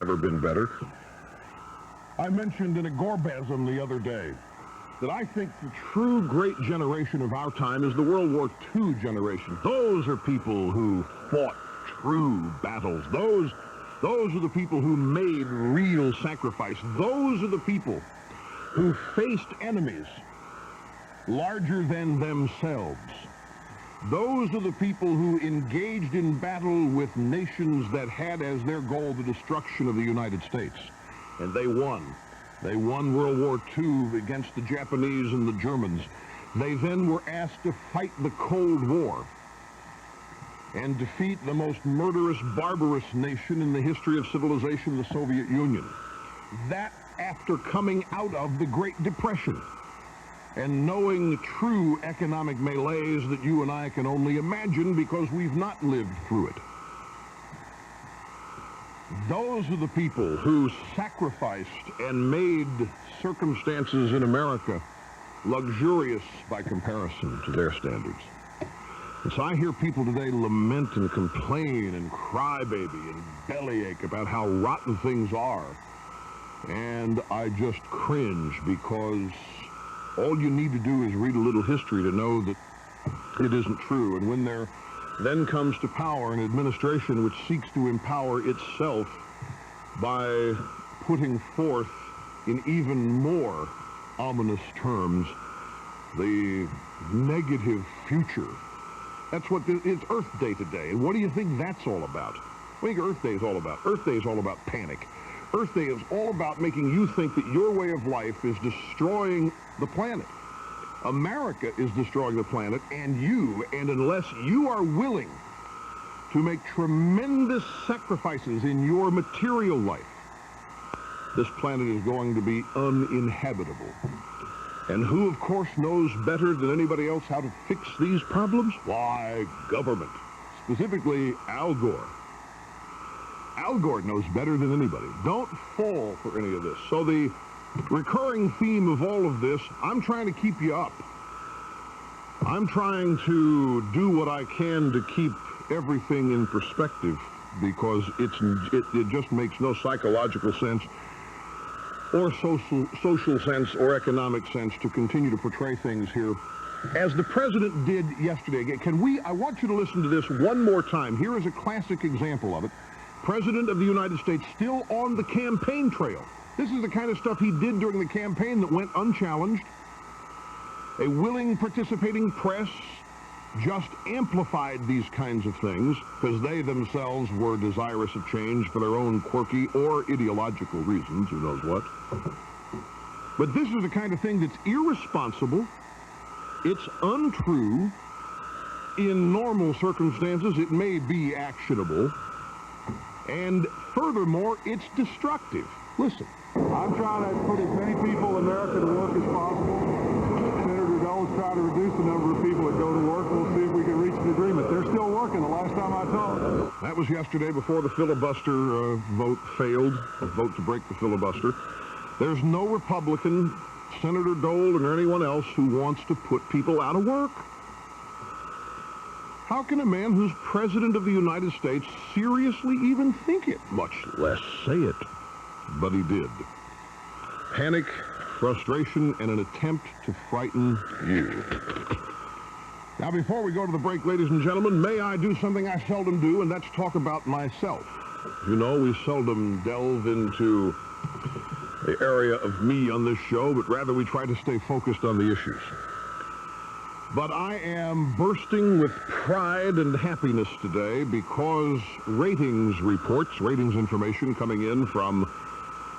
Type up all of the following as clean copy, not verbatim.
Never been better. I mentioned in a gorbasm the other day that I think the true great generation of our time is the World War II generation. Those are people who fought true battles. Those are the people who made real sacrifice. Those are the people who faced enemies larger than themselves. Those are the people who engaged in battle with nations that had as their goal the destruction of the United States. And they won. They won World War II against the Japanese and the Germans. They then were asked to fight the Cold War and defeat the most murderous, barbarous nation in the history of civilization, the Soviet Union. That after coming out of the Great Depression and knowing true economic malaise that you and I can only imagine because we've not lived through it. Those are the people who sacrificed and made circumstances in America luxurious by comparison to their standards. And so I hear people today lament and complain and crybaby and bellyache about how rotten things are. And I just cringe because all you need to do is read a little history to know that it isn't true. And when there then comes to power an administration which seeks to empower itself by putting forth in even more ominous terms the negative future. That's what it's Earth Day today. And what do you think that's all about? What do you think Earth Day is all about? Earth Day is all about panic. Earth Day is all about making you think that your way of life is destroying the planet. America is destroying the planet, and unless you are willing to make tremendous sacrifices in your material life, this planet is going to be uninhabitable. And who, of course, knows better than anybody else how to fix these problems? Why, government. Specifically, Al Gore. Al Gore knows better than anybody. Don't fall for any of this. So the recurring theme of all of this, I'm trying to keep you up. I'm trying to do what I can to keep everything in perspective because it just makes no psychological sense or social sense or economic sense to continue to portray things here as the president did yesterday. I want you to listen to this one more time. Here is a classic example of it. President of the United States still on the campaign trail. This is the kind of stuff he did during the campaign that went unchallenged. A willing, participating press just amplified these kinds of things because they themselves were desirous of change for their own quirky or ideological reasons, who knows what. But this is the kind of thing that's irresponsible, it's untrue, in normal circumstances it may be actionable, and furthermore, it's destructive. Listen. I'm trying to put as many people in America to work as possible. Senator Dole's trying to reduce the number of people that go to work. We'll see if we can reach an agreement. They're still working the last time I talked. That was yesterday before the filibuster vote failed, a vote to break the filibuster. There's no Republican, Senator Dole or anyone else who wants to put people out of work. How can a man who's President of the United States seriously even think it, much less say it? But he did. Panic, frustration, and an attempt to frighten you. Now, before we go to the break, ladies and gentlemen, may I do something I seldom do, and that's talk about myself. You know, we seldom delve into the area of me on this show, but rather we try to stay focused on the issues. But I am bursting with pride and happiness today because ratings reports, ratings information coming in from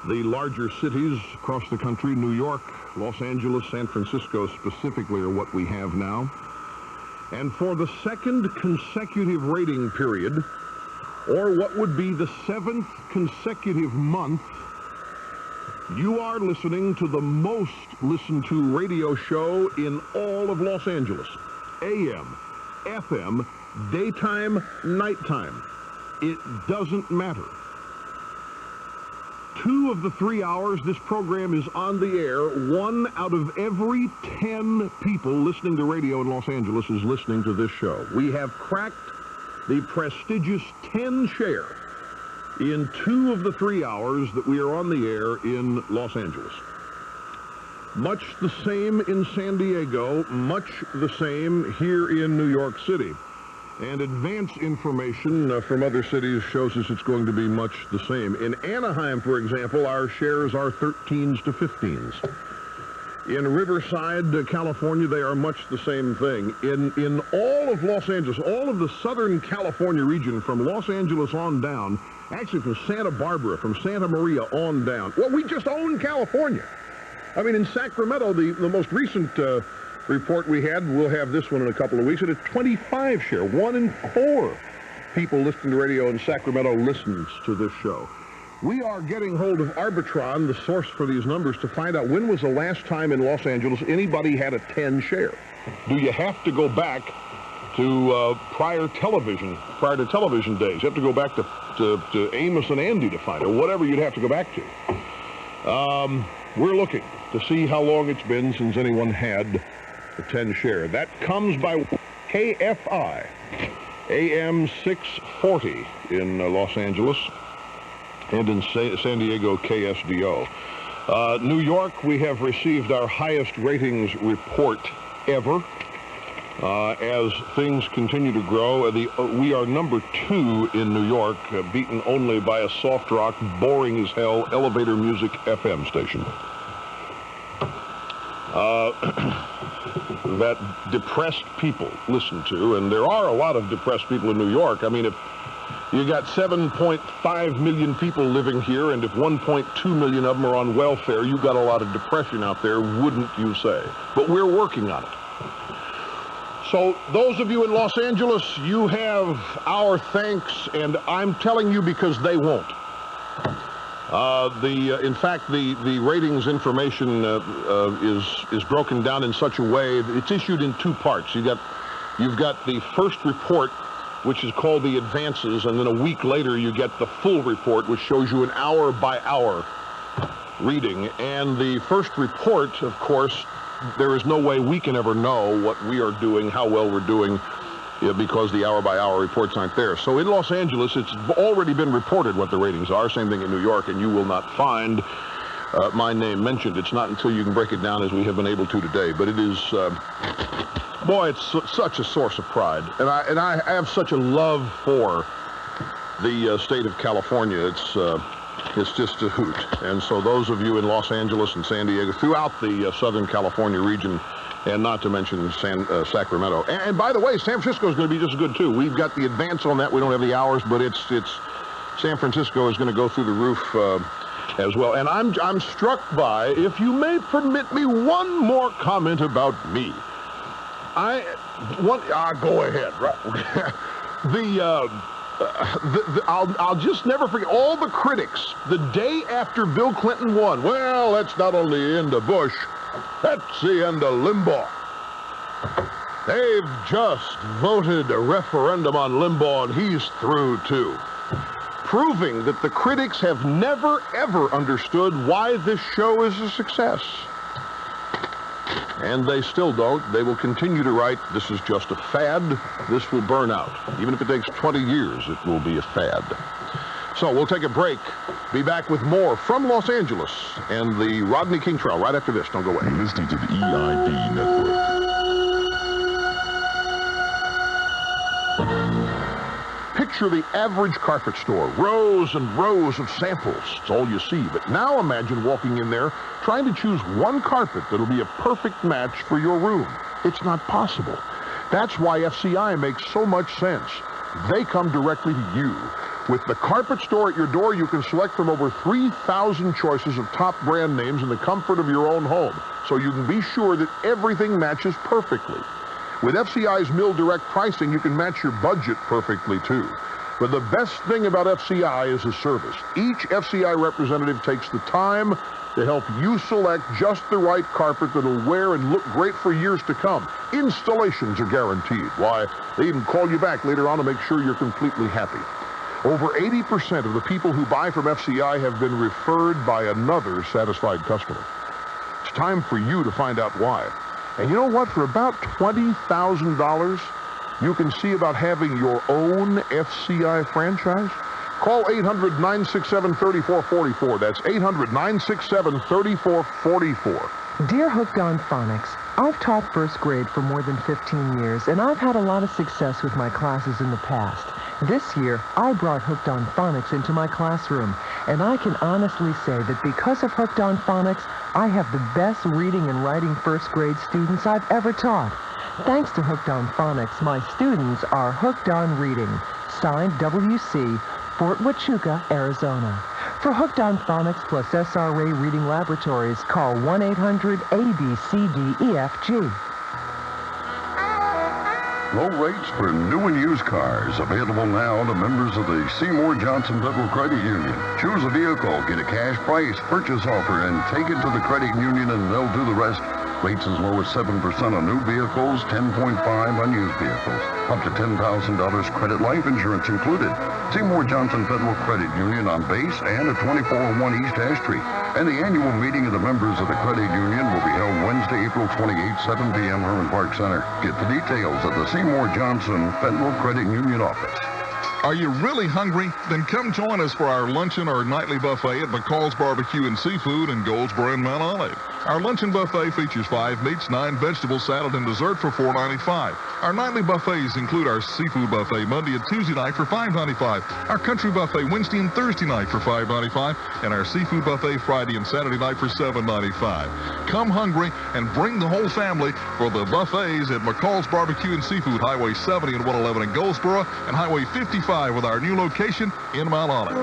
the larger cities across the country, New York, Los Angeles, San Francisco specifically are what we have now. And for the second consecutive rating period, or what would be the 7th consecutive month, you are listening to the most listened to radio show in all of Los Angeles. AM, FM, daytime, nighttime. It doesn't matter. 2 of the 3 hours this program is on the air, 1 out of every 10 people listening to radio in Los Angeles is listening to this show. We have cracked the prestigious 10 share in 2 of the 3 hours that we are on the air in Los Angeles. Much the same in San Diego, much the same here in New York City. And advance information from other cities shows us it's going to be much the same. In Anaheim, for example, our shares are 13s to 15s. In Riverside, California, they are much the same thing. In all of Los Angeles, all of the Southern California region, from Los Angeles on down, actually from Santa Barbara, from Santa Maria on down. Well, we just own California. I mean, in Sacramento, the most recent report we had, we'll have this one in a couple of weeks, at a 25 share. 1 in 4 people listening to radio in Sacramento listens to this show. We are getting hold of Arbitron, the source for these numbers, to find out when was the last time in Los Angeles anybody had a 10 share. Do you have to go back to prior to television days? You have to go back to Amos and Andy to find it, or whatever you'd have to go back to. We're looking to see how long it's been since anyone had a 10 share. That comes by KFI, AM 640 in Los Angeles, and in San Diego, KSDO. New York, we have received our highest ratings report ever. As things continue to grow, we are number 2 in New York, beaten only by a soft rock, boring as hell, elevator music FM station. That depressed people listen to, and there are a lot of depressed people in New York. I mean, if you got 7.5 million people living here, and if 1.2 million of them are on welfare, you got a lot of depression out there, wouldn't you say? But we're working on it. So those of you in Los Angeles, you have our thanks, and I'm telling you because they won't. In fact, the ratings information is broken down in such a way that it's issued in 2 parts. You've got the first report, which is called the advances, and then a week later you get the full report, which shows you an hour-by-hour reading. And the first report, of course, there is no way we can ever know what we are doing, how well we're doing, because the hour-by-hour reports aren't there. So in Los Angeles, it's already been reported what the ratings are. Same thing in New York, and you will not find my name mentioned. It's not until you can break it down as we have been able to today. But it is, boy, it's such a source of pride. And I have such a love for the state of California. It's just a hoot. And so those of you in Los Angeles and San Diego, throughout the Southern California region, and not to mention Sacramento. And by the way, San Francisco is going to be just as good, too. We've got the advance on that. We don't have the hours, but it's San Francisco is going to go through the roof as well. And I'm struck by, if you may permit me, one more comment about me. Go ahead. Right? I'll just never forget all the critics the day after Bill Clinton won. Well, that's not only the end of Bush, that's the end of Limbaugh. They've just voted a referendum on Limbaugh, and he's through, too. Proving that the critics have never, ever understood why this show is a success. And they still don't. They will continue to write, this is just a fad. This will burn out. Even if it takes 20 years, it will be a fad. So we'll take a break. Be back with more from Los Angeles and the Rodney King trial right after this. Don't go away. You're listening to the EIB Network. Picture the average carpet store, rows and rows of samples. It's all you see. But now imagine walking in there trying to choose one carpet that'll be a perfect match for your room. It's not possible. That's why FCI makes so much sense. They come directly to you. With the carpet store at your door, you can select from over 3,000 choices of top brand names in the comfort of your own home, so you can be sure that everything matches perfectly. With FCI's Mill Direct pricing, you can match your budget perfectly, too. But the best thing about FCI is the service. Each FCI representative takes the time to help you select just the right carpet that'll wear and look great for years to come. Installations are guaranteed. Why, they even call you back later on to make sure you're completely happy. Over 80% of the people who buy from FCI have been referred by another satisfied customer. It's time for you to find out why. And you know what? For about $20,000, you can see about having your own FCI franchise. Call 800-967-3444. That's 800-967-3444. Dear Hooked on Phonics, I've taught first grade for more than 15 years, and I've had a lot of success with my classes in the past. This year, I brought Hooked on Phonics into my classroom, and I can honestly say that because of Hooked on Phonics, I have the best reading and writing first grade students I've ever taught. Thanks to Hooked on Phonics, my students are hooked on reading. Signed, W.C., Fort Huachuca, Arizona. For Hooked on Phonics plus SRA Reading Laboratories, call 1-800-ABCDEFG. Low rates for new and used cars available now to members of the Seymour Johnson Federal Credit Union. Choose a vehicle, get a cash price, purchase offer, and take it to the credit union and they'll do the rest. Rates as low as 7% on new vehicles, 10.5% on used vehicles. Up to $10,000 credit life insurance included. Seymour Johnson Federal Credit Union on base and at 2401 East Ash Street. And the annual meeting of the members of the credit union will be held Wednesday, April 28, 7 p.m. Herman Park Center. Get the details at the Seymour Johnson Federal Credit Union office. Are you really hungry? Then come join us for our luncheon or nightly buffet at McCall's Barbecue and Seafood in Goldsboro and Mount Olive. Our luncheon buffet features 5 meats, 9 vegetables, salad, and dessert for $4.95. Our nightly buffets include our seafood buffet Monday and Tuesday night for $5.95, our country buffet Wednesday and Thursday night for $5.95, and our seafood buffet Friday and Saturday night for $7.95. Come hungry and bring the whole family for the buffets at McCall's Barbecue and Seafood, Highway 70 and 111 in Goldsboro, and Highway 55 with our new location in Mount Olive.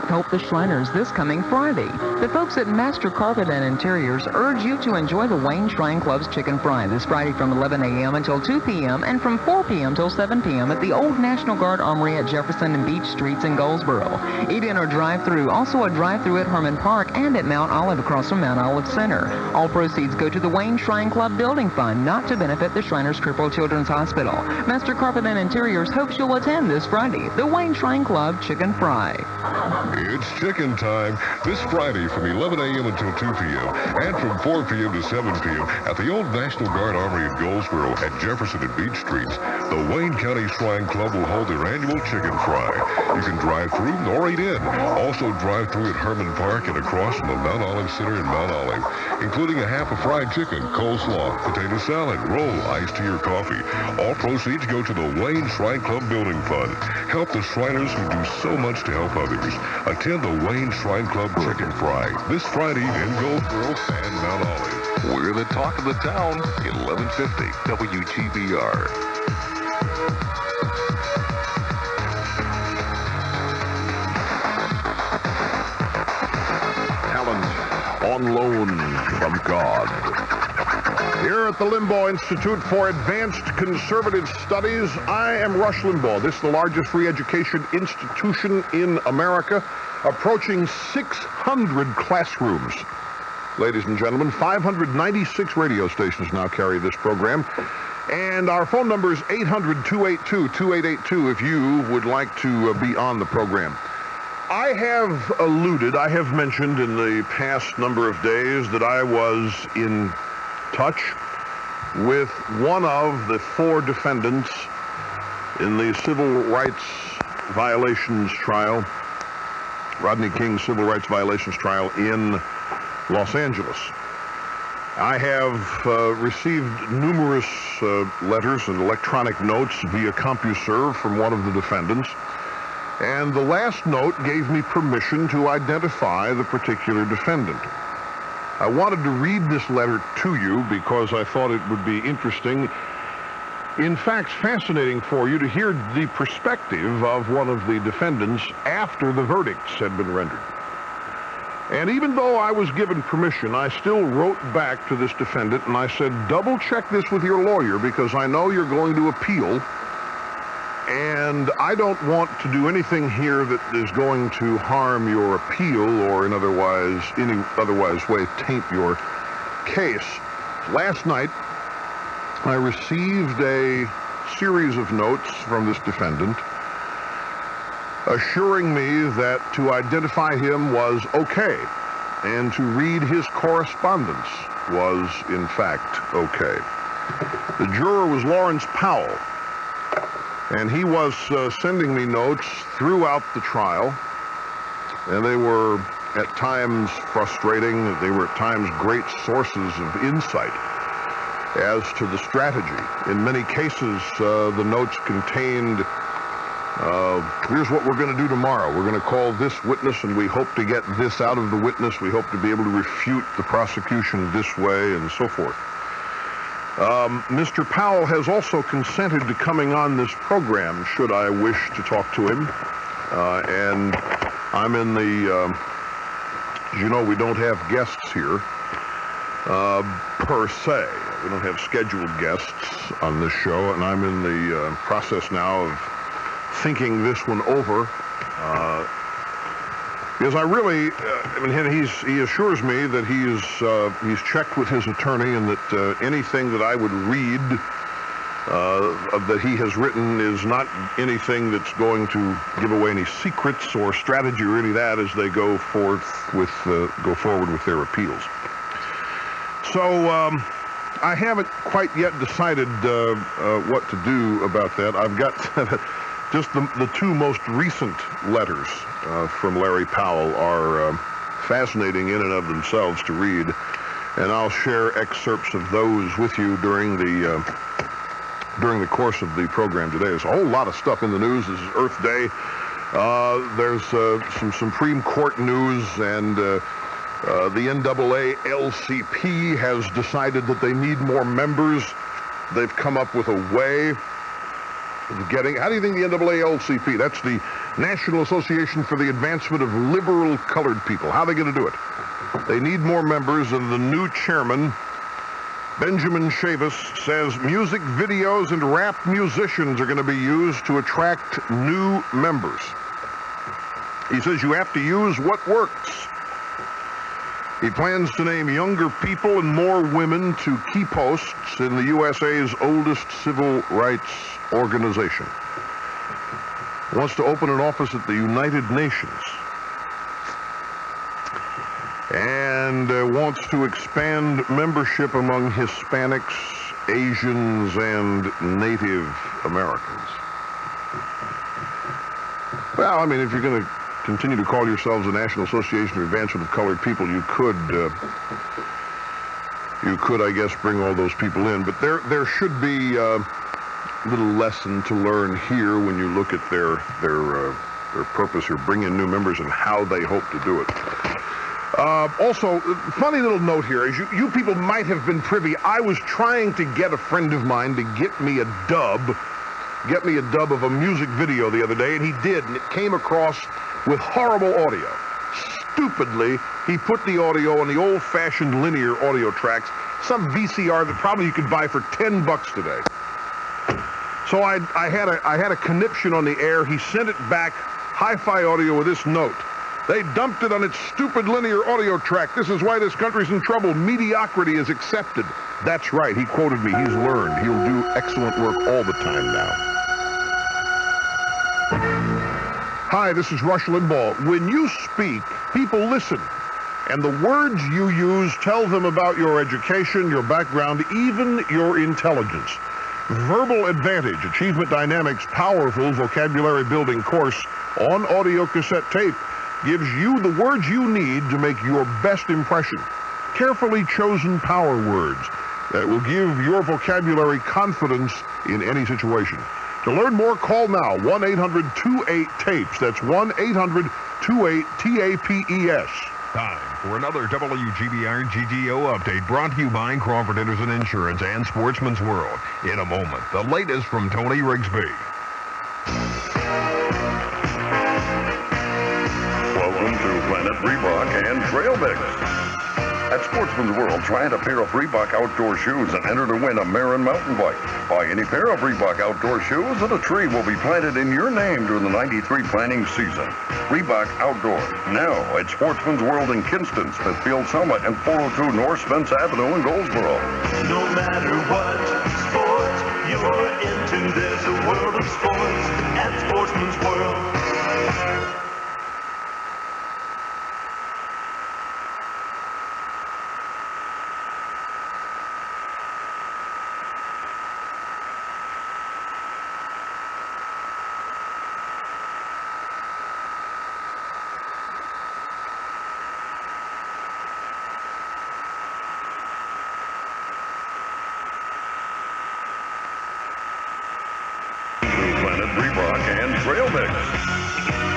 Help the Shriners this coming Friday. The folks at Master Carpet and Interiors urge you to enjoy the Wayne Shrine Club's Chicken Fry this Friday from 11 a.m. until 2 p.m. and from 4 p.m. till 7 p.m. at the Old National Guard Armory at Jefferson and Beach Streets in Goldsboro. Eat in or drive through. Also a drive-through at Herman Park and at Mount Olive across from Mount Olive Center. All proceeds go to the Wayne Shrine Club Building Fund, not to benefit the Shriners Crippled Children's Hospital. Master Carpet and Interiors hopes you'll attend this Friday. The Wayne Shrine Club Chicken Fry. It's chicken time this Friday from 11 a.m. until 2 p.m. and from 4 p.m. to 7 p.m. at the Old National Guard Armory in Goldsboro at Jefferson and Beach Streets. The Wayne County Shrine Club will hold their annual chicken fry. You can drive through or eat in. Also drive through at Herman Park and across from the Mount Olive Center in Mount Olive, including a half a fried chicken, coleslaw, potato salad, roll, iced tea or coffee. All proceeds go to the Wayne Shrine Club Building Fund. Help the Shriners who do so much to help others. Attend the Wayne Shrine Club Chicken Fry this Friday in Goldsboro and Mount Olive. We're the talk of the town, 1150 WGBR. Talent on loan from God. Here at the Limbaugh Institute for Advanced Conservative Studies, I am Rush Limbaugh. This is the largest free education institution in America, approaching 600 classrooms. Ladies and gentlemen, 596 radio stations now carry this program. And our phone number is 800-282-2882 if you would like to be on the program. I have mentioned in the past number of days that I was in touch with one of the 4 defendants in the civil rights violations trial, Rodney King's civil rights violations trial in Los Angeles. I have received numerous letters and electronic notes via CompuServe from one of the defendants, and the last note gave me permission to identify the particular defendant. I wanted to read this letter to you because I thought it would be interesting, in fact fascinating for you to hear the perspective of one of the defendants after the verdicts had been rendered. And even though I was given permission, I still wrote back to this defendant and I said, double check this with your lawyer because I know you're going to appeal, and I don't want to do anything here that is going to harm your appeal or in any otherwise way taint your case. Last night, I received a series of notes from this defendant assuring me that to identify him was okay and to read his correspondence was in fact okay. The juror was Lawrence Powell. And he was sending me notes throughout the trial, and they were at times frustrating. They were at times great sources of insight as to the strategy. In many cases, the notes contained, here's what we're going to do tomorrow. We're going to call this witness, and we hope to get this out of the witness. We hope to be able to refute the prosecution this way, and so forth. Mr. Powell has also consented to coming on this program, should I wish to talk to him. And I'm in the, as you know, we don't have guests here, per se. We don't have scheduled guests on this show, and I'm in the process now of thinking this one over. Because I really, he assures me that he's checked with his attorney, and that anything that I would read that he has written is not anything that's going to give away any secrets or strategy or any of that as they go forward with their appeals. So I haven't quite yet decided what to do about that. I've got just the two most recent letters from Larry Powell are fascinating in and of themselves to read, and I'll share excerpts of those with you during the course of the program today. There's a whole lot of stuff in the news. This is Earth Day. There's some Supreme Court news, and the NAACP has decided that they need more members. They've come up with a way of getting... How do you think the NAACP, that's the National Association for the Advancement of Liberal Colored People, how are they going to do it? They need more members, and the new chairman, Benjamin Chavis, says music videos and rap musicians are going to be used to attract new members. He says you have to use what works. He plans to name younger people and more women to key posts in the USA's oldest civil rights organization. He wants to open an office at the United Nations. And wants to expand membership among Hispanics, Asians, and Native Americans. Well, I mean, if you're going to continue to call yourselves the National Association of Advancement of Colored People, you could, I guess, bring all those people in. But there should be a little lesson to learn here when you look at their purpose here, bring in new members and how they hope to do it. Also, funny little note here, as you people might have been privy, I was trying to get a friend of mine to get me a dub of a music video the other day, and he did, and it came across with horrible audio. Stupidly, he put the audio on the old-fashioned linear audio tracks, some VCR that probably you could buy for $10 today. So I had a conniption on the air. He sent it back, hi-fi audio with this note. They dumped it on its stupid linear audio track. This is why this country's in trouble. Mediocrity is accepted. That's right. He quoted me. He's learned. He'll do excellent work all the time now. Hi, this is Rush Limbaugh. When you speak, people listen. And the words you use tell them about your education, your background, even your intelligence. Verbal Advantage, Achievement Dynamics' powerful vocabulary building course on audio cassette tape gives you the words you need to make your best impression. Carefully chosen power words that will give your vocabulary confidence in any situation. To learn more, call now, 1-800-28-TAPES. That's 1-800-28-TAPES. Time for another WGBR GGO update brought to you by Crawford Henderson Insurance and Sportsman's World. In a moment, the latest from Tony Rigsby. Welcome to Planet Reebok and Trail Mix. At Sportsman's World, try a pair of Reebok outdoor shoes and enter to win a Marin mountain bike. Buy any pair of Reebok outdoor shoes and a tree will be planted in your name during the 93 planting season. Reebok Outdoor, now at Sportsman's World in Kinston, Smithfield Summit, and 402 North Spence Avenue in Goldsboro. No matter what sport you're into, there's a world of sports at Sportsman's World. Olympics.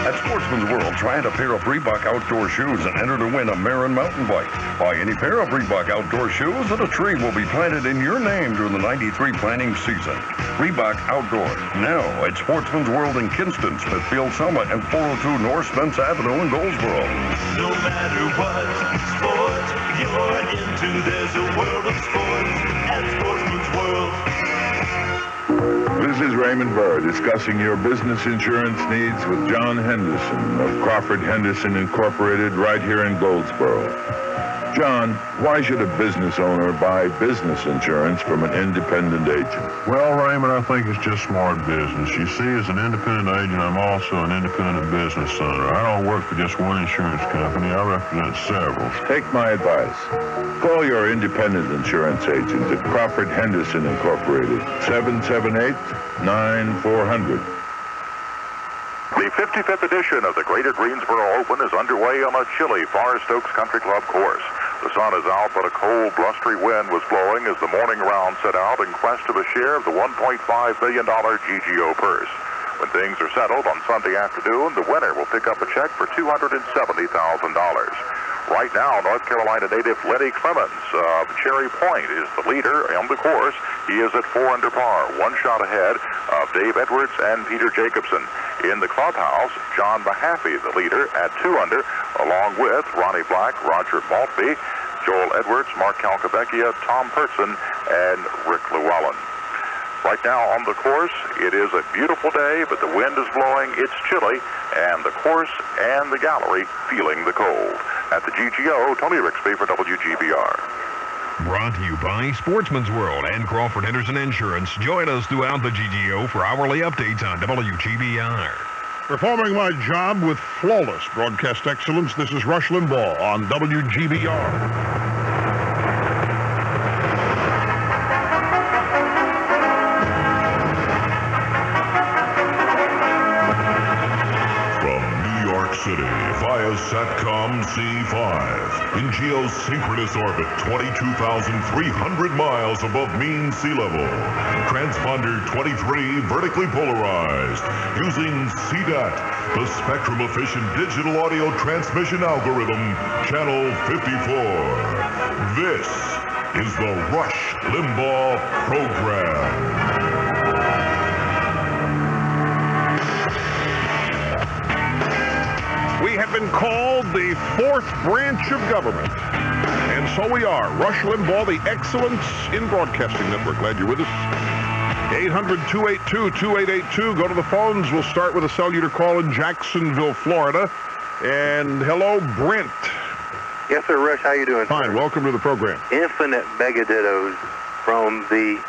At Sportsman's World, try a pair of Reebok outdoor shoes and enter to win a Marin mountain bike. Buy any pair of Reebok outdoor shoes and a tree will be planted in your name during the 93 planting season. Reebok Outdoor, now at Sportsman's World in Kinston, Smithfield, Selma, and 402 North Spence Avenue in Goldsboro. No matter what sport you're into, there's a world of sports at Sportsman's World. This is Raymond Burr discussing your business insurance needs with John Henderson of Crawford Henderson Incorporated right here in Goldsboro. John, why should a business owner buy business insurance from an independent agent? Well, Raymond, I think it's just smart business. You see, as an independent agent, I'm also an independent business owner. I don't work for just one insurance company. I represent several. Take my advice. Call your independent insurance agent at Crawford Henderson Incorporated, 778-9400. The 55th edition of the Greater Greensboro Open is underway on a chilly Forest Oaks Country Club course. The sun is out, but a cold, blustery wind was blowing as the morning round set out in quest of a share of the $1.5 billion GGO purse. When things are settled on Sunday afternoon, the winner will pick up a check for $270,000. Right now, North Carolina native Lenny Clemens of Cherry Point is the leader on the course. He is at 4 under par, one shot ahead of Dave Edwards and Peter Jacobson. In the clubhouse, John Mahaffey, the leader, at 2 under, along with Ronnie Black, Roger Maltby, Joel Edwards, Mark Calcavecchia, Tom Pertson, and Rick Llewellyn. Right now on the course, it is a beautiful day, but the wind is blowing, it's chilly, and the course and the gallery feeling the cold. At the GGO, Tony Rixby for WGBR. Brought to you by Sportsman's World and Crawford Henderson Insurance. Join us throughout the GGO for hourly updates on WGBR. Performing my job with flawless broadcast excellence, this is Rush Limbaugh on WGBR. City via SATCOM C5 in geosynchronous orbit 22,300 miles above mean sea level. Transponder 23 vertically polarized using CDAT, the spectrum efficient digital audio transmission algorithm, channel 54. This is the Rush Limbaugh program. We have been called the fourth branch of government. And so we are. Rush Limbaugh, the Excellence in Broadcasting Network. Glad you're with us. 800-282-2882. Go to the phones. We'll start with a cellular call in Jacksonville, Florida. And hello, Brent. Yes, sir, Rush. How you doing? Fine. Welcome to the program. Infinite mega dittos from the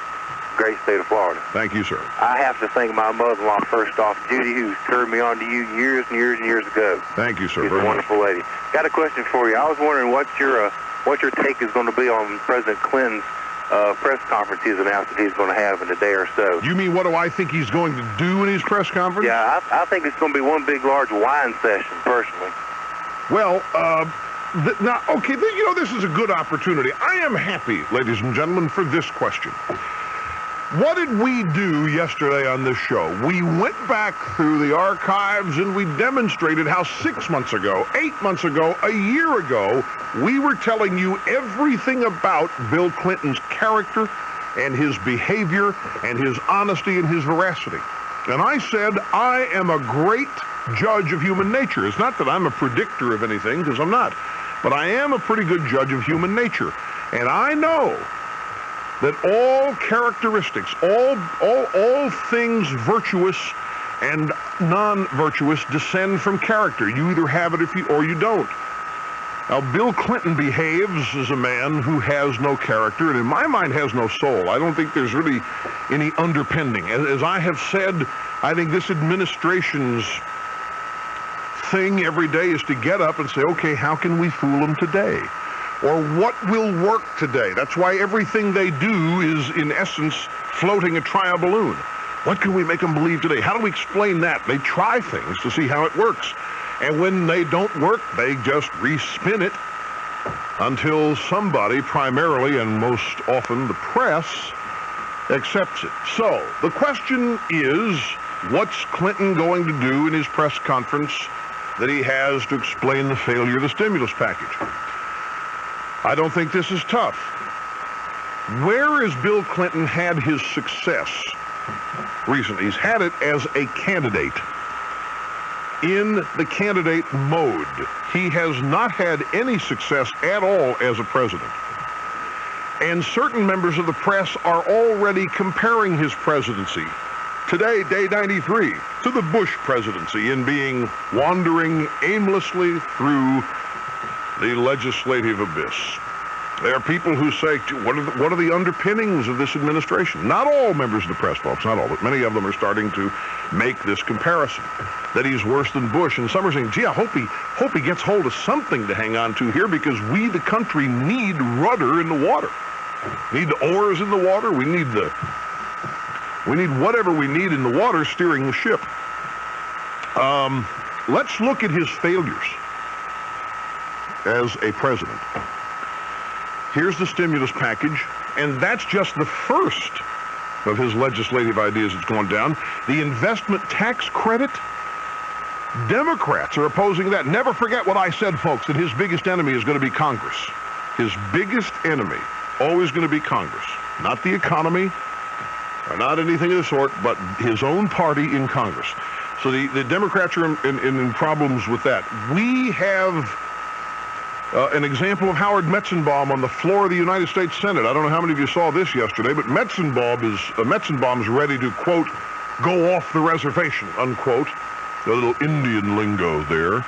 great state of Florida. Thank you, sir. I have to thank my mother-in-law first off, Judy, who turned me on to you years and years and years ago. Thank you, sir. She's a wonderful lady. Got a question for you. I was wondering what your take is going to be on President Clinton's press conference he's announced that he's going to have in a day or so. You mean what do I think he's going to do in his press conference? Yeah, I think it's going to be one big, large wine session, personally. Well, now, okay, this is a good opportunity. I am happy, ladies and gentlemen, for this question. What did we do yesterday on this show? We went back through the archives and we demonstrated how 6 months ago, 8 months ago, a year ago, we were telling you everything about Bill Clinton's character and his behavior and his honesty and his veracity. And I said, I am a great judge of human nature. It's not that I'm a predictor of anything, because I'm not. But I am a pretty good judge of human nature. And I know that all characteristics, all things virtuous and non-virtuous descend from character. You either have it or you don't. Now, Bill Clinton behaves as a man who has no character, and in my mind has no soul. I don't think there's really any underpinning. As I have said, I think this administration's thing every day is to get up and say, okay, how can we fool them today? Or what will work today? That's why everything they do is, in essence, floating a tri-balloon. What can we make them believe today? How do we explain that? They try things to see how it works. And when they don't work, they just respin it until somebody, primarily and most often the press, accepts it. So the question is, What's Clinton going to do in his press conference that he has to explain the failure of the stimulus package? I don't think this is tough. Where has Bill Clinton had his success recently? He's had it as a candidate. In the candidate mode. He has not had any success at all as a president. And certain members of the press are already comparing his presidency, today, day 93, to the Bush presidency in being wandering aimlessly through the legislative abyss. There are people who say, what are the underpinnings of this administration? Not all members of the press, folks, not all, but many of them are starting to make this comparison, that he's worse than Bush. And some are saying, gee, I hope he gets hold of something to hang on to here, because we, the country, need rudder in the water. We need the oars in the water. We need whatever we need in the water steering the ship. Let's look at his failures as a president. Here's the stimulus package, and that's just the first of his legislative ideas that's going down. The investment tax credit, Democrats are opposing that. Never forget what I said, folks, that his biggest enemy is going to be Congress. His biggest enemy, always going to be Congress. Not the economy, or not anything of the sort, but his own party in Congress. So the Democrats are in problems with that. We have an example of Howard Metzenbaum on the floor of the United States Senate. I don't know how many of you saw this yesterday, but Metzenbaum's ready to, quote, go off the reservation, unquote. A little Indian lingo there.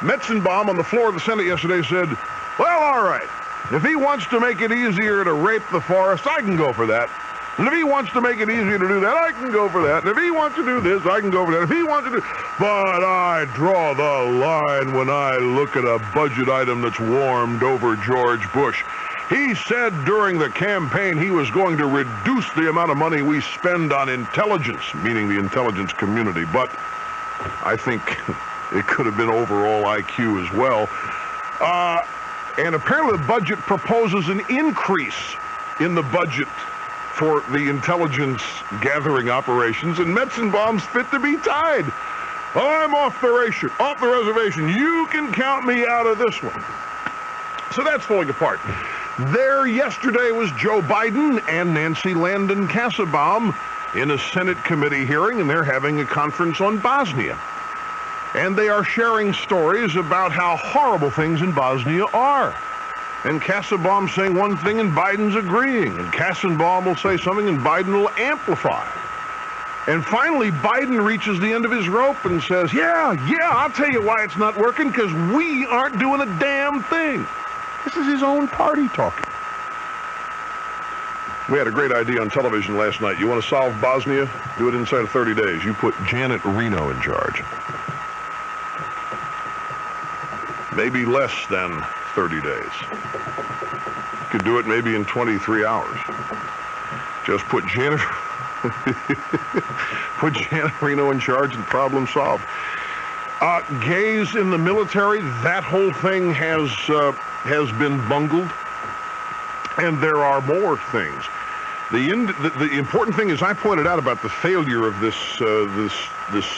Metzenbaum on the floor of the Senate yesterday said, well, all right, if he wants to make it easier to rape the forest, I can go for that. And if he wants to make it easier to do that, I can go for that. And if he wants to do this, I can go for that. If he wants to do... But I draw the line when I look at a budget item that's warmed over George Bush. He said during the campaign he was going to reduce the amount of money we spend on intelligence, meaning the intelligence community. But I think it could have been overall IQ as well. And apparently the budget proposes an increase in the budget for the intelligence gathering operations, and Metzenbaum's fit to be tied. I'm off the reservation. You can count me out of this one. So that's falling apart. There yesterday was Joe Biden and Nancy Landon Kassebaum in a Senate committee hearing, and they're having a conference on Bosnia. And they are sharing stories about how horrible things in Bosnia are. And Kassebaum saying one thing and Biden's agreeing. And Kassebaum will say something and Biden will amplify. And finally, Biden reaches the end of his rope and says, yeah, I'll tell you why it's not working, because we aren't doing a damn thing. This is his own party talking. We had a great idea on television last night. You want to solve Bosnia? Do it inside of 30 days. You put Janet Reno in charge. Maybe less than 30 days. You could do it maybe in 23 hours. Just put Janet Reno in charge and problem solved. Gays in the military, that whole thing has been bungled. And there are more things. The important thing is I pointed out about the failure of this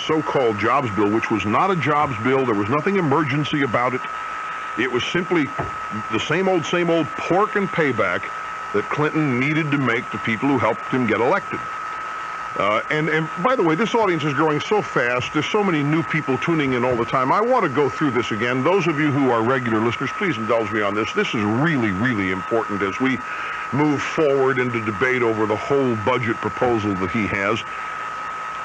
so-called jobs bill, which was not a jobs bill. There was nothing emergency about it. It was simply the same old pork and payback that Clinton needed to make to people who helped him get elected. And by the way, this audience is growing so fast. There's so many new people tuning in all the time. I want to go through this again. Those of you who are regular listeners, please indulge me on this. This is really, really important as we move forward into debate over the whole budget proposal that he has.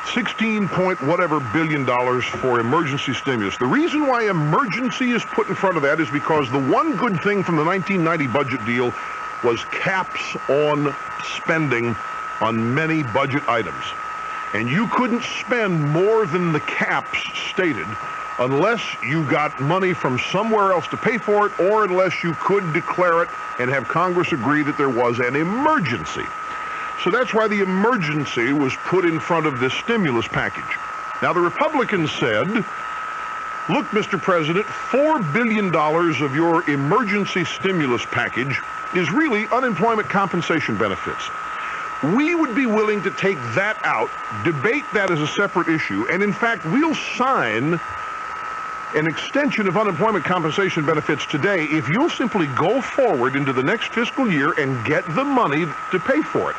16-point-whatever billion dollars for emergency stimulus. The reason why emergency is put in front of that is because the one good thing from the 1990 budget deal was caps on spending on many budget items. And you couldn't spend more than the caps stated unless you got money from somewhere else to pay for it, or unless you could declare it and have Congress agree that there was an emergency. So that's why the emergency was put in front of this stimulus package. Now, the Republicans said, look, Mr. President, $4 billion of your emergency stimulus package is really unemployment compensation benefits. we would be willing to take that out, debate that as a separate issue, and in fact, we'll sign an extension of unemployment compensation benefits today if you'll simply go forward into the next fiscal year and get the money to pay for it.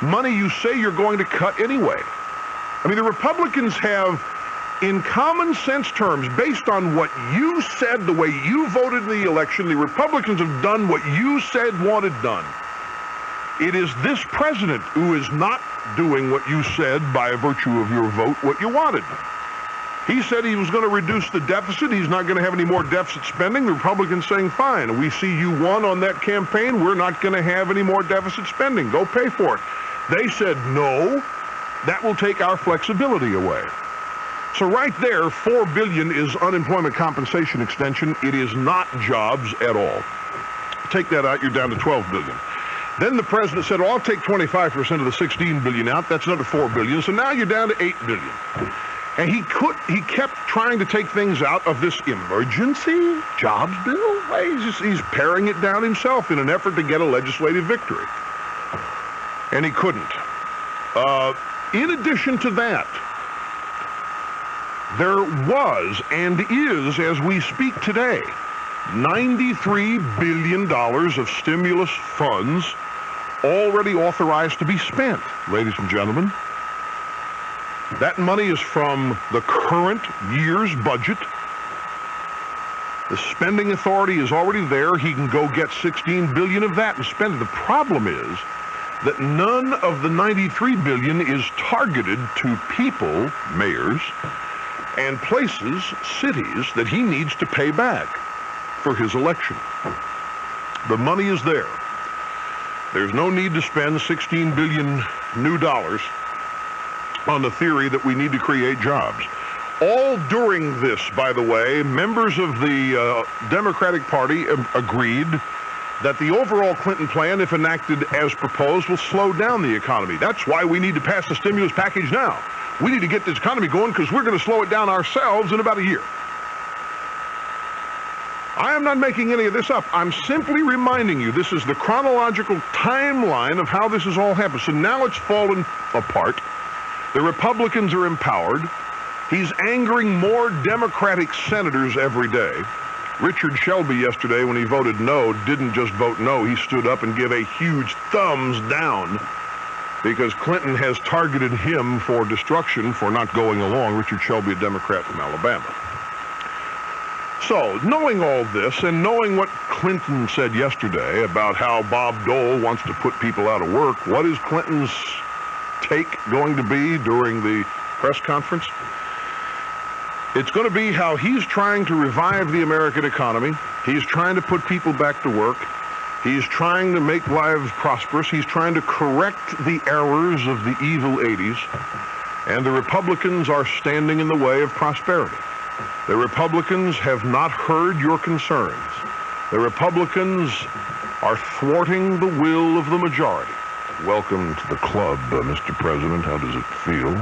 Money you say you're going to cut anyway. I mean, the Republicans have, in common sense terms, based on what you said, the way you voted in the election, the Republicans have done what you said wanted done. It is this president who is not doing what you said by virtue of your vote, what you wanted. He said he was going to reduce the deficit. He's not going to have any more deficit spending. The Republicans saying, fine, we see you won on that campaign. We're not going to have any more deficit spending. Go pay for it. They said, no, that will take our flexibility away. So right there, $4 billion is unemployment compensation extension. It is not jobs at all. Take that out, you're down to $12 billion. Then the president said, well, I'll take 25% of the $16 billion out. That's another $4 billion. So now you're down to $8 billion. And he kept trying to take things out of this emergency jobs bill. He's paring it down himself in an effort to get a legislative victory. And he couldn't. In addition to that, there was and is, as we speak today, $93 billion of stimulus funds already authorized to be spent, ladies and gentlemen. That money is from the current year's budget. The spending authority is already there. He can go get $16 billion of that and spend it. The problem is that none of the $93 billion is targeted to people, mayors, and places, cities, that he needs to pay back for his election. The money is there. There's no need to spend $16 billion new dollars on the theory that we need to create jobs. All during this, by the way, members of the Democratic Party agreed that the overall Clinton plan, if enacted as proposed, will slow down the economy. That's why we need to pass the stimulus package now. We need to get this economy going because we're going to slow it down ourselves in about a year. I am not making any of this up. I'm simply reminding you this is the chronological timeline of how this has all happened. So now it's fallen apart. The Republicans are empowered. He's angering more Democratic senators every day. Richard Shelby yesterday, when he voted no, didn't just vote no. He stood up and gave a huge thumbs down because Clinton has targeted him for destruction for not going along. Richard Shelby, a Democrat from Alabama. So, knowing all this and knowing what Clinton said yesterday about how Bob Dole wants to put people out of work, what is Clinton's take going to be during the press conference? It's going to be how he's trying to revive the American economy. He's trying to put people back to work. He's trying to make lives prosperous. He's trying to correct the errors of the evil 80s. And the Republicans are standing in the way of prosperity. The Republicans have not heard your concerns. The Republicans are thwarting the will of the majority. Welcome to the club, Mr. President. How does it feel?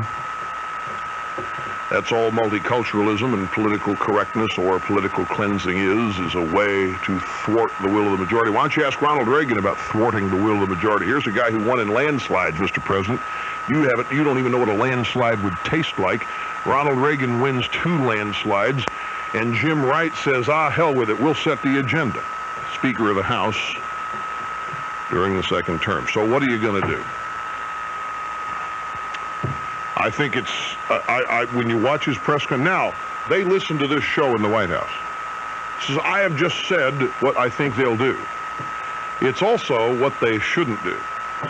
That's all multiculturalism and political correctness or political cleansing is a way to thwart the will of the majority. Why don't you ask Ronald Reagan about thwarting the will of the majority? Here's a guy who won in landslides, Mr. President. You don't even know what a landslide would taste like. Ronald Reagan wins 2 landslides, and Jim Wright says, hell with it, we'll set the agenda. Speaker of the House during the second term. So what are you going to do? I think it's, when you watch his press conference, now, they listen to this show in the White House. He says, I have just said what I think they'll do. It's also what they shouldn't do.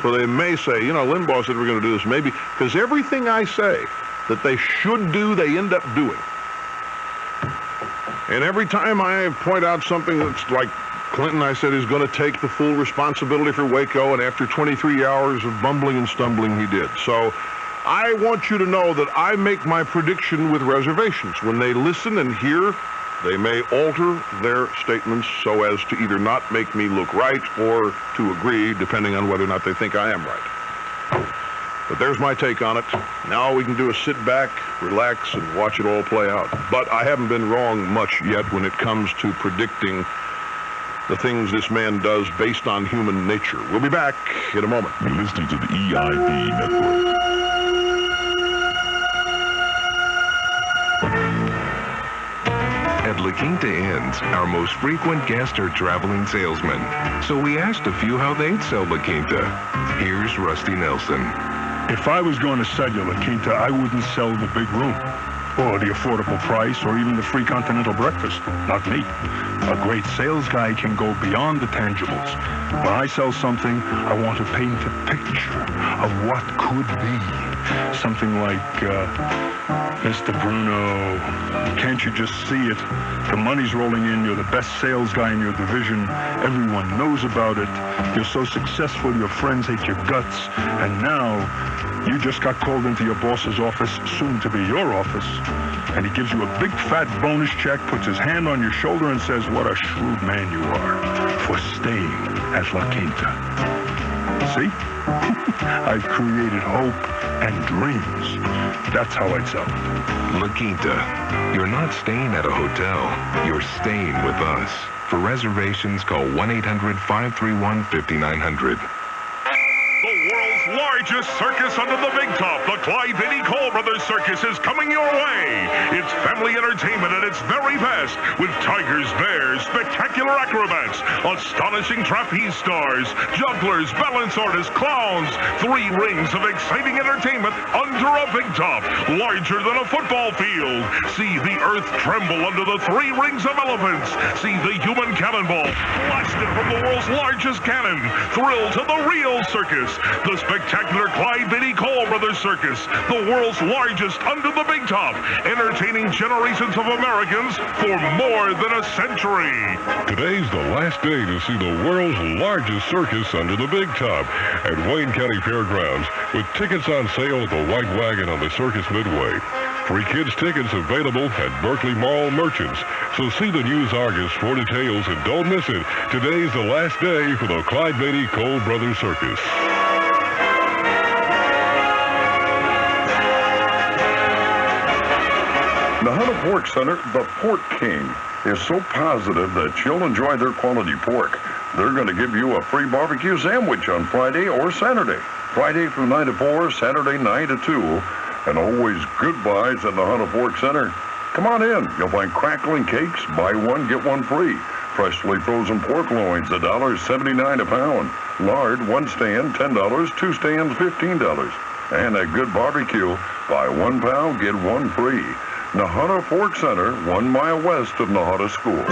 So they may say, Limbaugh said we're going to do this, maybe, because everything I say that they should do, they end up doing. And every time I point out something that's like Clinton, I said, is going to take the full responsibility for Waco, and after 23 hours of bumbling and stumbling, he did. So I want you to know that I make my prediction with reservations. When they listen and hear, they may alter their statements so as to either not make me look right or to agree, depending on whether or not they think I am right. But there's my take on it. Now we can do a sit back, relax, and watch it all play out. But I haven't been wrong much yet when it comes to predicting the things this man does based on human nature. We'll be back in a moment. You're listening to the EIB Network. At La Quinta Inns, our most frequent guests are traveling salesmen. So we asked a few how they'd sell La Quinta. Here's Rusty Nelson. If I was going to sell you La Quinta, I wouldn't sell the big room, or the affordable price, or even the free continental breakfast. Not me. A great sales guy can go beyond the tangibles. When I sell something, I want to paint a picture of what could be. Something like, Mr. Bruno, can't you just see it? The money's rolling in, you're the best sales guy in your division, everyone knows about it, you're so successful your friends hate your guts, and now you just got called into your boss's office, soon to be your office, and he gives you a big fat bonus check, puts his hand on your shoulder and says, what a shrewd man you are for staying at La Quinta. See? I've created hope and dreams. That's how I'd sell it. La Quinta. You're not staying at a hotel. You're staying with us. For reservations, call 1-800-531-5900. The world's largest circus under the big top, the Clyde Vinnie Cole Brothers Circus, is coming your way. It's family entertainment at its very best, with tigers, bears, spectacular acrobats, astonishing trapeze stars, jugglers, balance artists, clowns, 3 rings of exciting entertainment under a big top, larger than a football field. See the earth tremble under the 3 rings of elephants. See the human cannonball blasted from the world's largest cannon. Thrill to the real circus. The spectacular Clyde Vinnie Cole Brothers Circus, the world's largest under the big top, entertaining generations of Americans for more than a century. Today's the last day to see the world's largest circus under the big top at Wayne County Fairgrounds, with tickets on sale at the White Wagon on the Circus Midway. Free kids tickets available at Berkeley Mall Merchants. So see the News Argus for details and don't miss it. Today's the last day for the Clyde Vinnie Cole Brothers Circus. The Hunter Pork Center, the Pork King, is so positive that you'll enjoy their quality pork. They're going to give you a free barbecue sandwich on Friday or Saturday. Friday from 9 to 4, Saturday 9 to 2, and always good buys at the Hunter Pork Center. Come on in. You'll find crackling cakes, buy one, get one free. Freshly frozen pork loins, $1.79 a pound. Lard, 1 stand, $10, 2 stands, $15. And a good barbecue, buy 1 pound, get 1 free. Nahara Pork Center, 1 mile west of Nahara School.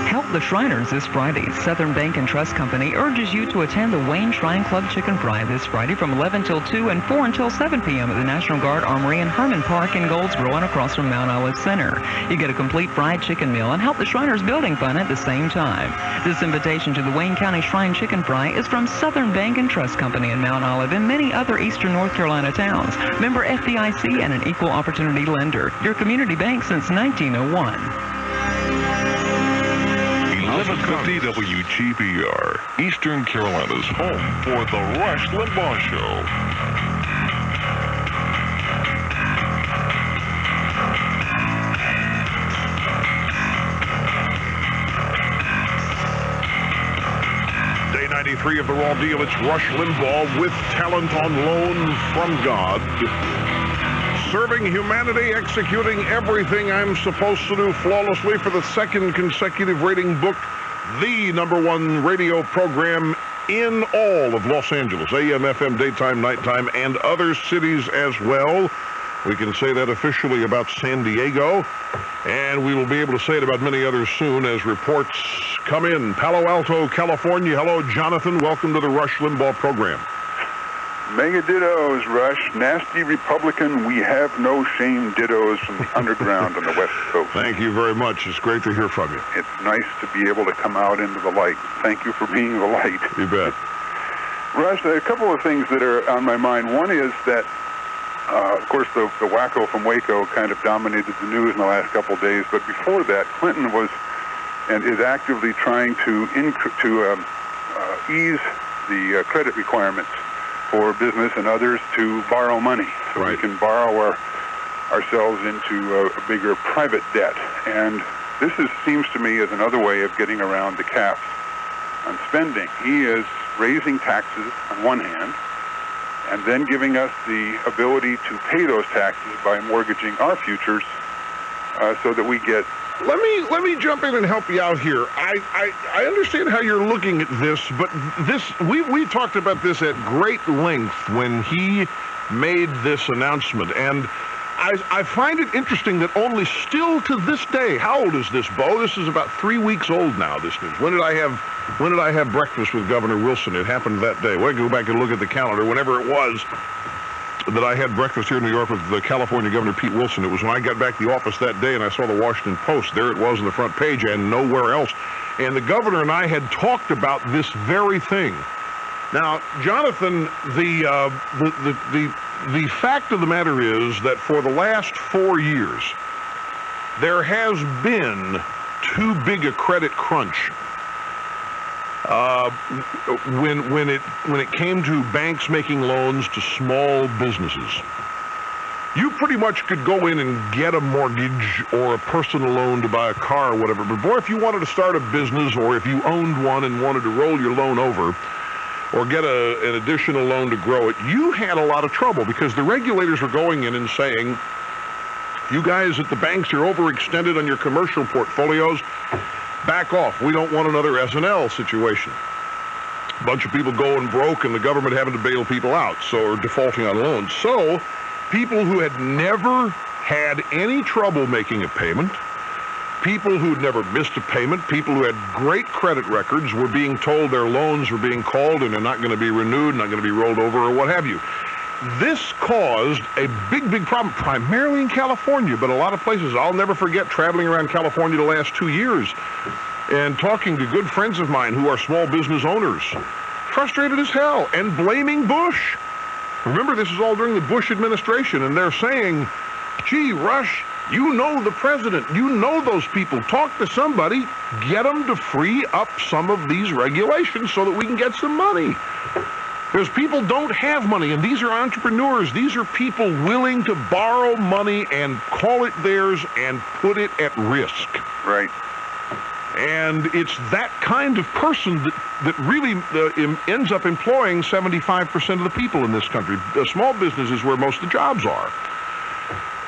Help the Shriners this Friday. Southern Bank and Trust Company urges you to attend the Wayne Shrine Club Chicken Fry this Friday from 11 till 2 and 4 until 7 p.m. at the National Guard Armory in Herman Park in Goldsboro and across from Mount Olive Center. You get a complete fried chicken meal and help the Shriners building fund at the same time. This invitation to the Wayne County Shrine Chicken Fry is from Southern Bank and Trust Company in Mount Olive and many other eastern North Carolina towns. Member FDIC and an equal opportunity lender. Your community bank since 1901. 1150 WGBR, Eastern Carolina's home for the Rush Limbaugh Show. Day 93 of the Raw Deal. It's Rush Limbaugh with talent on loan from God. Serving humanity, executing everything I'm supposed to do flawlessly for the 2nd consecutive rating book, the #1 radio program in all of Los Angeles, AM, FM, daytime, nighttime, and other cities as well. We can say that officially about San Diego, and we will be able to say it about many others soon as reports come in. Palo Alto, California. Hello, Jonathan. Welcome to the Rush Limbaugh program. Mega dittos, Rush. Nasty Republican, we have no shame dittos from the underground on the West Coast. Thank you very much. It's great to hear from you. It's nice to be able to come out into the light. Thank you for being the light. You bet. Rush, there are a couple of things that are on my mind. One is that, of course, the wacko from Waco kind of dominated the news in the last couple of days, but before that, Clinton was and is actively trying to ease the credit requirements for business and others to borrow money, so we can borrow ourselves into a bigger private debt. And seems to me as another way of getting around the caps on spending. He is raising taxes on one hand, and then giving us the ability to pay those taxes by mortgaging our futures so that we get... Let me jump in and help you out here. I understand how you're looking at this, but we talked about this at great length when he made this announcement, and I find it interesting that only still to this day, how old is this, Bo? This is about 3 weeks old now, this news. When did I have breakfast with Governor Wilson? It happened that day. Well, I go back and look at the calendar. Whenever it was that I had breakfast here in New York with the California Governor Pete Wilson, it was when I got back to the office that day and I saw the Washington Post. There it was on the front page and nowhere else. And the governor and I had talked about this very thing. Now, Jonathan, the fact of the matter is that for the last 4 years, there has been too big a credit crunch when it came to banks making loans to small businesses. You pretty much could go in and get a mortgage or a personal loan to buy a car or whatever, but boy, if you wanted to start a business or if you owned one and wanted to roll your loan over or get an additional loan to grow it, you had a lot of trouble because the regulators were going in and saying, you guys at the banks are overextended on your commercial portfolios. Back off. We don't want another S&L situation. A bunch of people going broke and the government having to bail people out, or defaulting on loans. So people who had never had any trouble making a payment, people who had never missed a payment, people who had great credit records were being told their loans were being called and they're not going to be renewed, not going to be rolled over or what have you. This caused a big, big problem, primarily in California, but a lot of places. I'll never forget traveling around California the last 2 years and talking to good friends of mine who are small business owners, frustrated as hell, and blaming Bush. Remember, this is all during the Bush administration, and they're saying, gee, Rush, you know the president, you know those people, talk to somebody, get them to free up some of these regulations so that we can get some money. Because people don't have money, and these are entrepreneurs. These are people willing to borrow money and call it theirs and put it at risk. Right. And it's that kind of person that really ends up employing 75% of the people in this country. The small business is where most of the jobs are.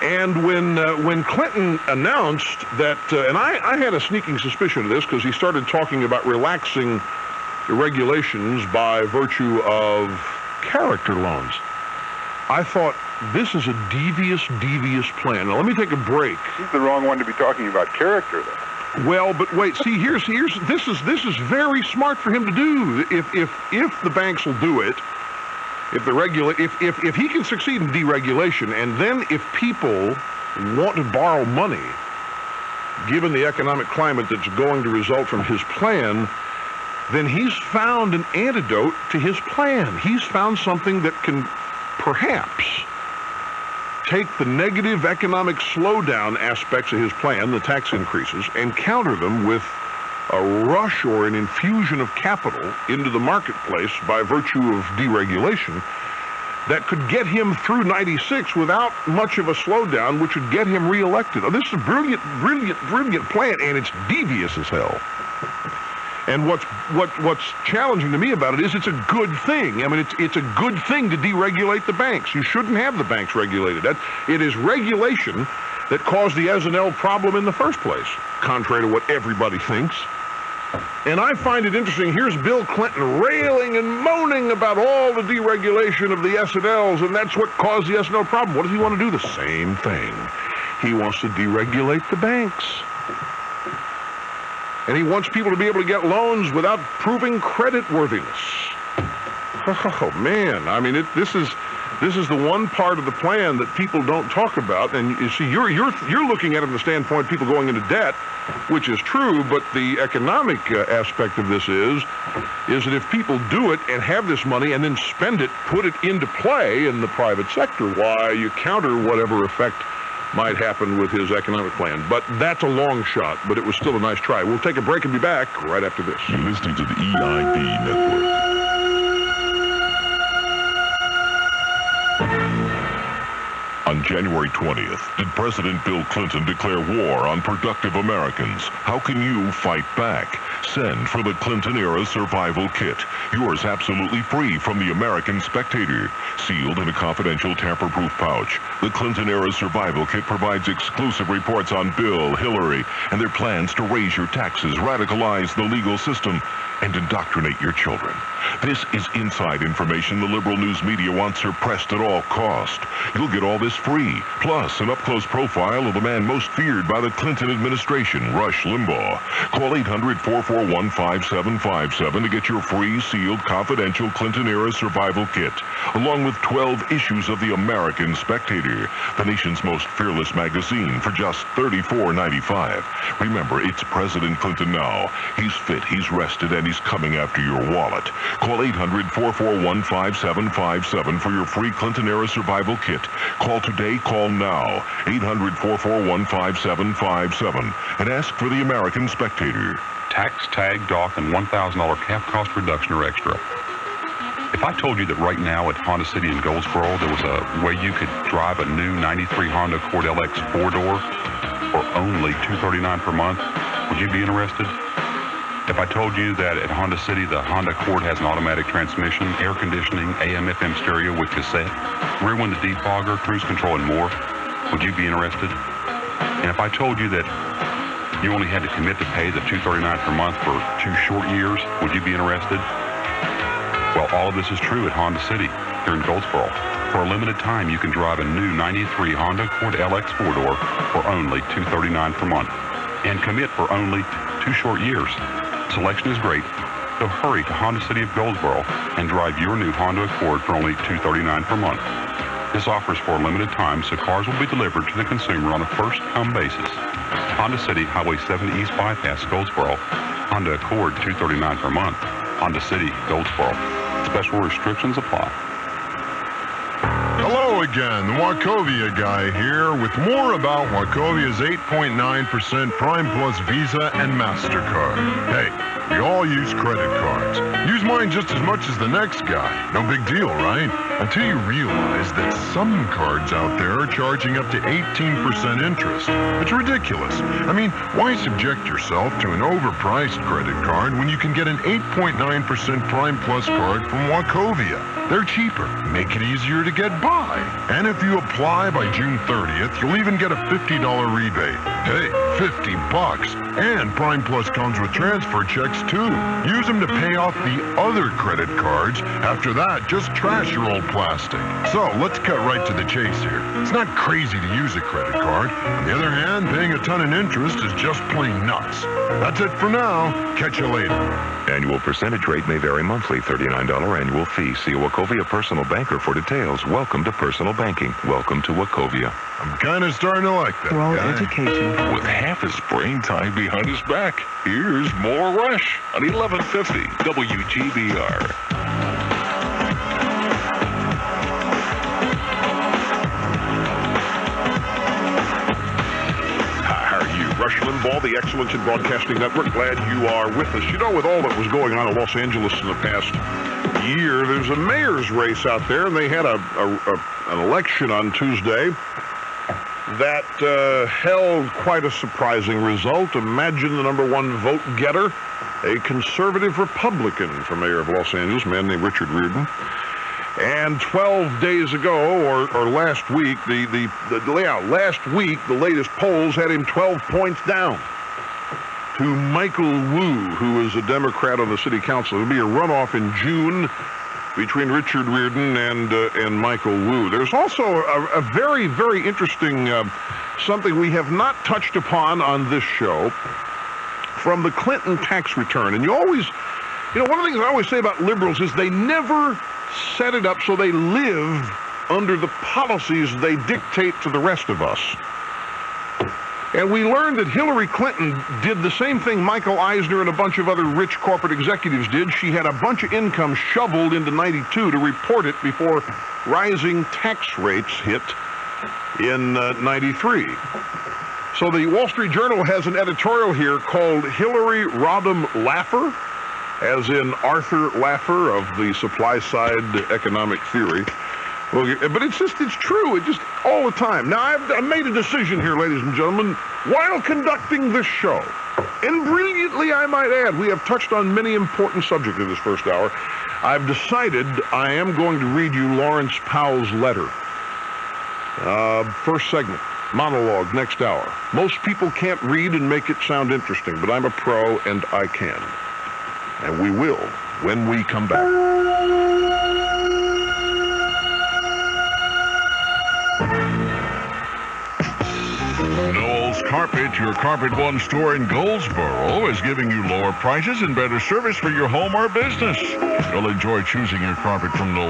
And when Clinton announced that, and I had a sneaking suspicion of this because he started talking about relaxing the regulations by virtue of character loans. I thought, this is a devious plan. Now, let me take a break. This is the wrong one to be talking about character, though. Well, but wait, see, this is very smart for him to do. If the banks will do it, if he can succeed in deregulation, and then if people want to borrow money, given the economic climate that's going to result from his plan, then he's found an antidote to his plan. He's found something that can perhaps take the negative economic slowdown aspects of his plan, the tax increases, and counter them with a rush or an infusion of capital into the marketplace by virtue of deregulation that could get him through 96 without much of a slowdown, which would get him reelected. Oh, this is a brilliant plan, and it's devious as hell. And what's challenging to me about it is it's a good thing. I mean, it's a good thing to deregulate the banks. You shouldn't have the banks regulated. It is regulation that caused the S&L problem in the first place, contrary to what everybody thinks. And I find it interesting. Here's Bill Clinton railing and moaning about all the deregulation of the S&Ls, and that's what caused the S&L problem. What does he want to do? The same thing. He wants to deregulate the banks. And he wants people to be able to get loans without proving creditworthiness. Oh, man. I mean, this is the one part of the plan that people don't talk about. And you see, you're looking at it from the standpoint of people going into debt, which is true, but the economic aspect of this is that if people do it and have this money and then spend it, put it into play in the private sector, why, you counter whatever effect might happen with his economic plan. But that's a long shot, but it was still a nice try. We'll take a break and be back right after this. You're listening to the EIB Network. On January 20th, did President Bill Clinton declare war on productive Americans? How can you fight back? Send for the Clinton-era survival kit. Yours absolutely free from the American Spectator. Sealed in a confidential tamper-proof pouch, the Clinton-era survival kit provides exclusive reports on Bill, Hillary, and their plans to raise your taxes, radicalize the legal system, and indoctrinate your children. This is inside information the liberal news media wants suppressed at all cost. You'll get all this free, plus an up-close profile of the man most feared by the Clinton administration, Rush Limbaugh. Call 800-441-5757 to get your free, sealed, confidential Clinton-era survival kit, along with 12 issues of the American Spectator, the nation's most fearless magazine, for just $34.95. Remember, it's President Clinton now. He's fit, he's rested, and he's coming after your wallet. Call 800-441-5757 for your free Clinton-era survival kit. Call today, call now. 800-441-5757 and ask for the American Spectator. Tax, tag, dock, and $1,000 cap cost reduction are extra. If I told you that right now at Honda City in Goldsboro there was a way you could drive a new 93 Honda Accord LX 4-door for only $239 per month, would you be interested? If I told you that at Honda City the Honda Accord has an automatic transmission, air conditioning, AM/FM stereo with cassette, rear window defogger, cruise control, and more, would you be interested? And if I told you that you only had to commit to pay the $239 per month for 2 short years, would you be interested? Well, all of this is true at Honda City here in Goldsboro. For a limited time, you can drive a new 93 Honda Accord LX 4-door for only $239 per month and commit for only 2 short years. Selection is great, so hurry to Honda City of Goldsboro and drive your new Honda Accord for only $239 per month. This offer is for a limited time, so cars will be delivered to the consumer on a first-come basis. Honda City, Highway 70 East Bypass, Goldsboro. Honda Accord, $239 per month. Honda City, Goldsboro. Special restrictions apply. Hello again, the Wachovia guy here with more about Wachovia's 8.9% Prime Plus Visa and MasterCard. Hey, we all use credit cards. Use mine just as much as the next guy. No big deal, right? Until you realize that some cards out there are charging up to 18% interest. It's ridiculous. I mean, why subject yourself to an overpriced credit card when you can get an 8.9% Prime Plus card from Wachovia? They're cheaper, make it easier to get by. And if you apply by June 30th, you'll even get a $50 rebate. Hey, $50. And Prime Plus comes with transfer checks too. Use them to pay off the other credit cards. After that, just trash your old plastic. So let's cut right to the chase here. It's not crazy to use a credit card. On the other hand, paying a ton in interest is just plain nuts. That's it for now. Catch you later. Annual percentage rate may vary monthly. $39 annual fee. See a Wachovia personal banker for details. Welcome to personal banking. Welcome to Wachovia. I'm kind of starting to like that Throw guy. education. With half his brain time behind his back, here's more Rush on 1150 WGBR. Rush Limbaugh, the Excellence in Broadcasting Network. Glad you are with us. You know, with all that was going on in Los Angeles in the past year, there's a mayor's race out there, and they had an election on Tuesday that held quite a surprising result. Imagine the number 1 vote getter, a conservative Republican for mayor of Los Angeles, a man named Richard Riordan. And 12 days ago, or last week, last week, the latest polls had him 12 points down to Michael Wu, who is a Democrat on the city council. There'll be a runoff in June between Richard Riordan and Michael Wu. There's also a very, very interesting something we have not touched upon on this show from the Clinton tax return. And one of the things I always say about liberals is they never set it up so they live under the policies they dictate to the rest of us. And we learned that Hillary Clinton did the same thing Michael Eisner and a bunch of other rich corporate executives did. She had a bunch of income shoveled into 92 to report it before rising tax rates hit in 93. So the Wall Street Journal has an editorial here called Hillary Rodham Laffer, as in Arthur Laffer of the supply side economic theory. Well, but it's true. It just all the time. Now, I made a decision here, ladies and gentlemen, while conducting this show. And brilliantly, I might add, we have touched on many important subjects in this first hour. I've decided I am going to read you Lawrence Powell's letter. First segment, monologue, next hour. Most people can't read and make it sound interesting, but I'm a pro and I can. And we will when we come back. Noel's Carpet, your Carpet One store in Goldsboro, is giving you lower prices and better service for your home or business. You'll enjoy choosing your carpet from Noel's.